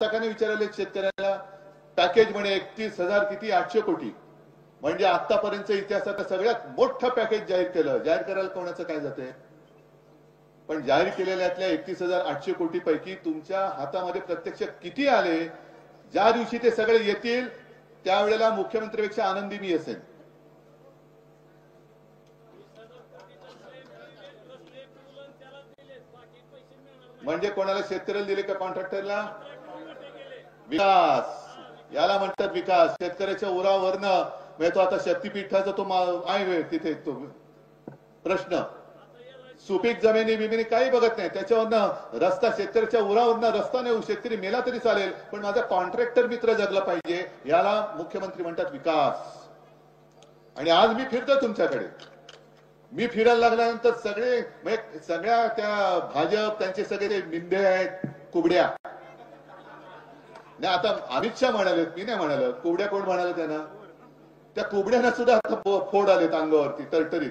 विचारले शेतकऱ्याला पॅकेज म्हणे 31,000 किती 800 कोटी म्हणजे आतापर्यंत इतिहासात सगळ्यात मोठं पॅकेज जाहीर केलं. जाहीर करायला कोणाचं काय जाते, पण जाहीर केलेल्यातल्या 31,800 कोटी पैकी तुमच्या हातामध्ये प्रत्यक्ष किती आले? ज्या दिवशी ते सगळे येतील त्यावेळेला मुख्यमंत्र्यांपेक्षा आनंदी मी असेल. म्हणजे कोणाला शेतकऱ्याला दिले का कॉन्ट्रॅक्टरला? विकास याला म्हणतात विकास. शेतकऱ्याच्या उरावरनं मिळतो. आता शक्तीपीठाचा तो आहे तिथे तो प्रश्न, सुपीक जमिनी बिमिनी काही बघत नाही, त्याच्यावरनं रस्ता शेतकऱ्याच्या उरावरनं रस्ता नाही, शेतकरी मेला तरी चालेल पण माझा कॉन्ट्रॅक्टर मित्र जगला पाहिजे, याला मुख्यमंत्री म्हणतात विकास. आणि आज मी फिरतो तुमच्याकडे, मी फिरायला लागल्यानंतर सगळ्या त्या भाजप त्यांचे सगळे मिंदे आहेत, कुबड्या नाही. आता अमित शहा म्हणाले, मी नाही म्हणालो, कुबड्या कोण म्हणाले त्यांना? त्या कुबड्यांना सुद्धा आता फोड आलेत अंगावरती टरटरीत.